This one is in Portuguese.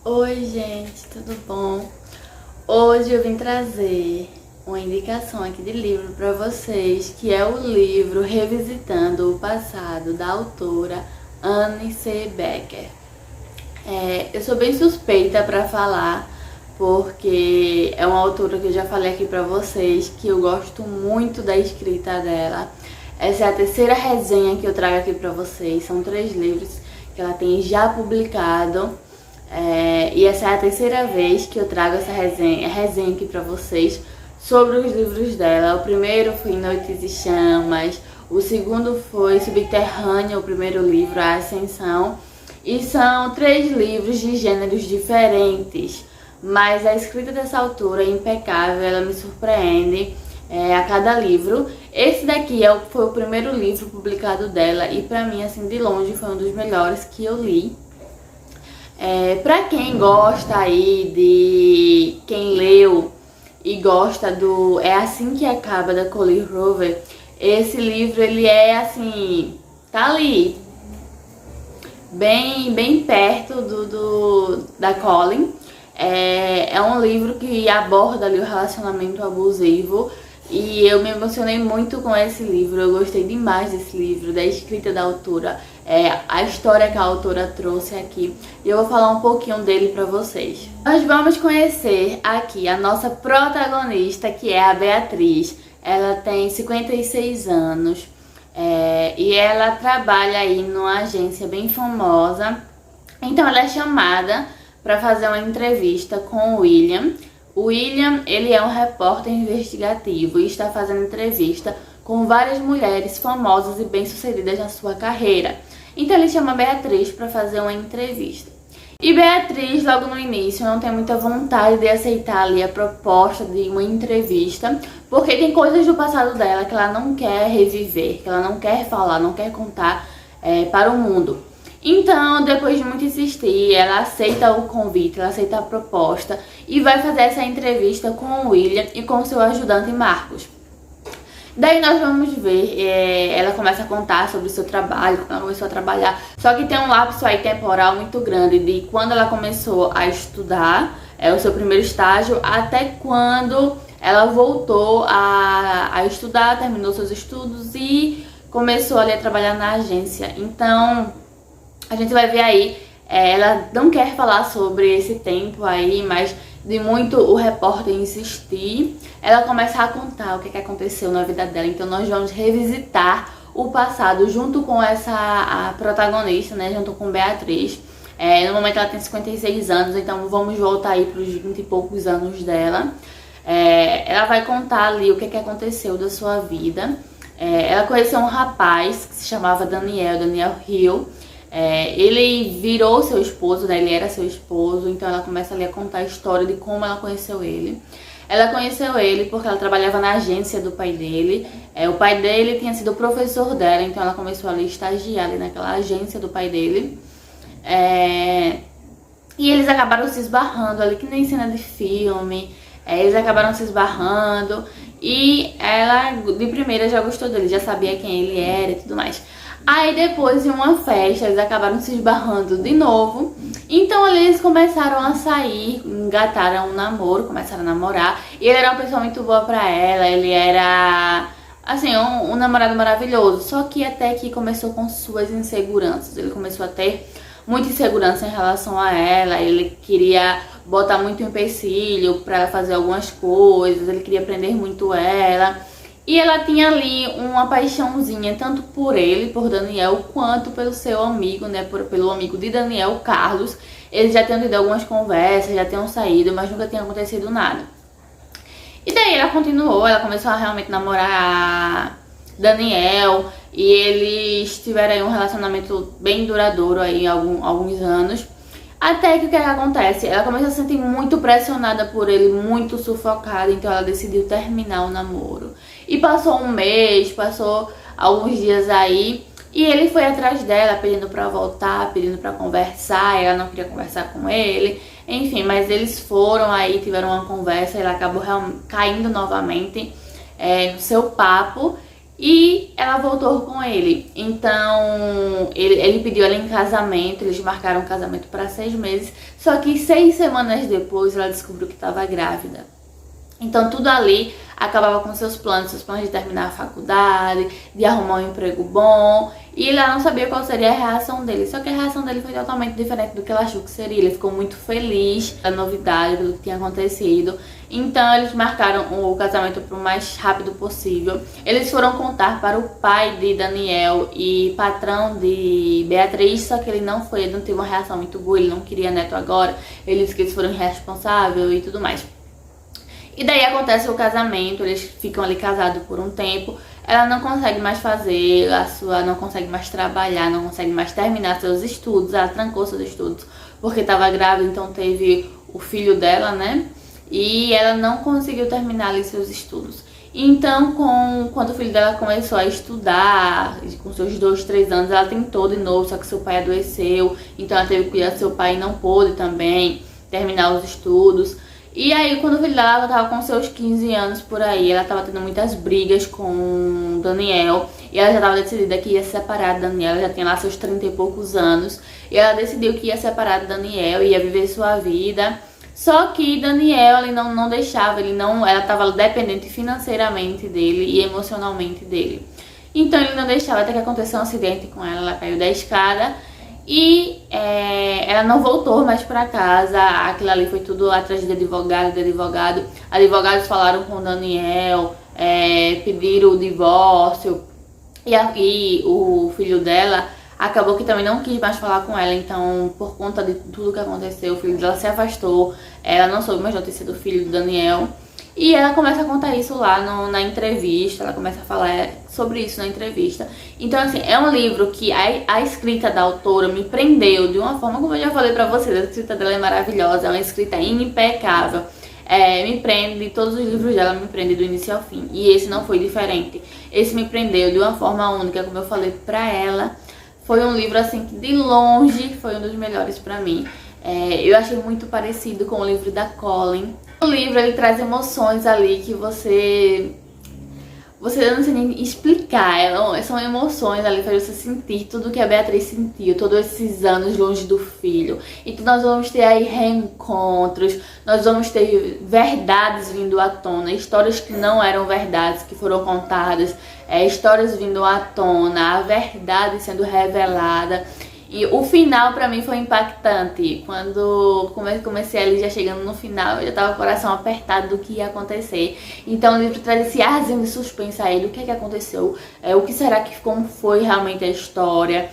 Oi gente, tudo bom? Hoje eu vim trazer uma indicação aqui de livro para vocês, que é o livro Revisitando o Passado, da autora Anne C. Becker. Eu sou bem suspeita para falar, porque é uma autora que eu já falei aqui para vocês, que eu gosto muito da escrita dela. Essa é a terceira resenha que eu trago aqui para vocês, são 3 livros que ela tem já publicado. E essa é a terceira vez que eu trago essa resenha aqui pra vocês sobre os livros dela. O primeiro foi Noites e Chamas, o segundo foi Subterrâneo, o primeiro livro, A Ascensão. E são 3 livros de gêneros diferentes, mas a escrita dessa autora é impecável, ela me surpreende a cada livro. Esse daqui foi o primeiro livro publicado dela e pra mim, assim, de longe, foi um dos melhores que eu li. Pra quem gosta aí de quem leu e gosta do É Assim Que Acaba, da Colleen Hoover, esse livro ele é assim, tá ali bem perto da Colleen. É um livro que aborda ali o relacionamento abusivo. E eu me emocionei muito com esse livro, eu gostei demais desse livro, da escrita da autora, a história que a autora trouxe aqui. E eu vou falar um pouquinho dele pra vocês. Nós vamos conhecer aqui a nossa protagonista, que é a Beatriz. Ela tem 56 anos e ela trabalha aí numa agência bem famosa. Então ela é chamada para fazer uma entrevista com o William. O William, ele é um repórter investigativo e está fazendo entrevista com várias mulheres famosas e bem-sucedidas na sua carreira. Então ele chama a Beatriz para fazer uma entrevista. E Beatriz, logo no início, não tem muita vontade de aceitar ali a proposta de uma entrevista, porque tem coisas do passado dela que ela não quer reviver, que ela não quer falar, não quer contar para o mundo. Então, depois de muito insistir, ela aceita o convite, ela aceita a proposta e vai fazer essa entrevista com o William e com seu ajudante Marcos. Daí nós vamos ver, ela começa a contar sobre o seu trabalho, como ela começou a trabalhar. Só que tem um lapso aí temporal muito grande de quando ela começou a estudar, o seu primeiro estágio, até quando ela voltou a estudar, terminou seus estudos e começou ali a trabalhar na agência. Então a gente vai ver aí, ela não quer falar sobre esse tempo aí, mas de muito o repórter insistir, ela começa a contar o que aconteceu na vida dela. Então nós vamos revisitar o passado junto com a protagonista, né, junto com Beatriz. No momento ela tem 56 anos, então vamos voltar aí para os 20 e poucos anos dela. Ela vai contar ali o que aconteceu da sua vida. Ela conheceu um rapaz que se chamava Daniel Hill. Ele virou seu esposo, né? Ele era seu esposo, então ela começa ali a contar a história de como ela conheceu ele. Ela conheceu ele porque ela trabalhava na agência do pai dele. O pai dele tinha sido professor dela, então ela começou ali a estagiar ali naquela agência do pai dele. E eles acabaram se esbarrando ali, que nem cena de filme. Eles acabaram se esbarrando e ela de primeira já gostou dele, já sabia quem ele era e tudo mais. Aí depois, em uma festa, eles acabaram se esbarrando de novo. Então ali eles começaram a sair, engataram um namoro, começaram a namorar. E ele era uma pessoa muito boa pra ela, ele era, assim, um namorado maravilhoso. Só que até que começou com suas inseguranças. Ele começou a ter muita insegurança em relação a ela. Ele queria botar muito empecilho pra ela fazer algumas coisas, ele queria prender muito ela. E ela tinha ali uma paixãozinha, tanto por ele, por Daniel, quanto pelo seu amigo, né? Pelo amigo de Daniel, Carlos. Eles já tinham tido algumas conversas, já tinham saído, mas nunca tinha acontecido nada. E daí ela continuou, ela começou a realmente namorar Daniel. E eles tiveram aí um relacionamento bem duradouro aí, alguns anos. Até que o que acontece? Ela começa a se sentir muito pressionada por ele, muito sufocada, então ela decidiu terminar o namoro. E passou um mês, passou alguns dias aí, e ele foi atrás dela pedindo pra voltar, pedindo pra conversar, ela não queria conversar com ele. Enfim, mas eles foram aí, tiveram uma conversa, ela acabou caindo novamente no seu papo. e ela voltou com ele. Então ele pediu ela em casamento, eles marcaram um casamento para 6 meses, só que 6 semanas depois ela descobriu que estava grávida. Então tudo ali acabava com seus planos de terminar a faculdade, de arrumar um emprego bom, e ela não sabia qual seria a reação dele. Só que a reação dele foi totalmente diferente do que ela achou que seria. Ele ficou muito feliz da novidade, do que tinha acontecido. Então eles marcaram o casamento para o mais rápido possível. Eles foram contar para o pai de Daniel e patrão de Beatriz, só que ele não foi, ele não teve uma reação muito boa, ele não queria neto agora. Ele disse que eles foram irresponsáveis e tudo mais. E daí acontece o casamento, eles ficam ali casados por um tempo. Ela não consegue mais fazer não consegue mais trabalhar, não consegue mais terminar seus estudos. Ela trancou seus estudos porque estava grávida, então teve o filho dela, né? E ela não conseguiu terminar ali seus estudos. Então, quando o filho dela começou a estudar, com seus 2, 3 anos, ela tentou de novo, só que seu pai adoeceu. Então ela teve que cuidar do seu pai e não pôde também terminar os estudos. E aí, quando o filho dela tava com seus 15 anos por aí, ela tava tendo muitas brigas com Daniel. E ela já tava decidida que ia se separar de Daniel, ela já tinha lá seus 30 e poucos anos. E ela decidiu que ia separar de Daniel, ia viver sua vida. Só que Daniel, ele não deixava, ela tava dependente financeiramente dele e emocionalmente dele. Então ele não deixava, até que aconteceu um acidente com ela caiu da escada. E ela não voltou mais pra casa. Aquilo ali foi tudo atrás de advogado. Advogados falaram com o Daniel, pediram o divórcio. E o filho dela acabou que também não quis mais falar com ela. Então, por conta de tudo que aconteceu, o filho dela se afastou. Ela não soube mais notícia do filho do Daniel. E ela começa a contar isso lá na entrevista, ela começa a falar sobre isso na entrevista. Então, assim, é um livro que a escrita da autora me prendeu de uma forma, como eu já falei pra vocês, a escrita dela é maravilhosa, é uma escrita impecável. Me prende, todos os livros dela me prendem do início ao fim. E esse não foi diferente. Esse me prendeu de uma forma única, como eu falei pra ela. Foi um livro, assim, que de longe foi um dos melhores pra mim. Eu achei muito parecido com o livro da Colin. O livro, ele traz emoções ali que você não sei nem explicar. São emoções ali, faz você sentir tudo que a Beatriz sentiu, todos esses anos longe do filho. Então nós vamos ter aí reencontros, nós vamos ter verdades vindo à tona, histórias que não eram verdades, que foram contadas, histórias vindo à tona, a verdade sendo revelada. E o final pra mim foi impactante. Quando comecei ali já chegando no final, eu já tava com o coração apertado do que ia acontecer. Então o livro traz esse arzinho de suspense aí do que aconteceu, o que será que, como foi realmente a história.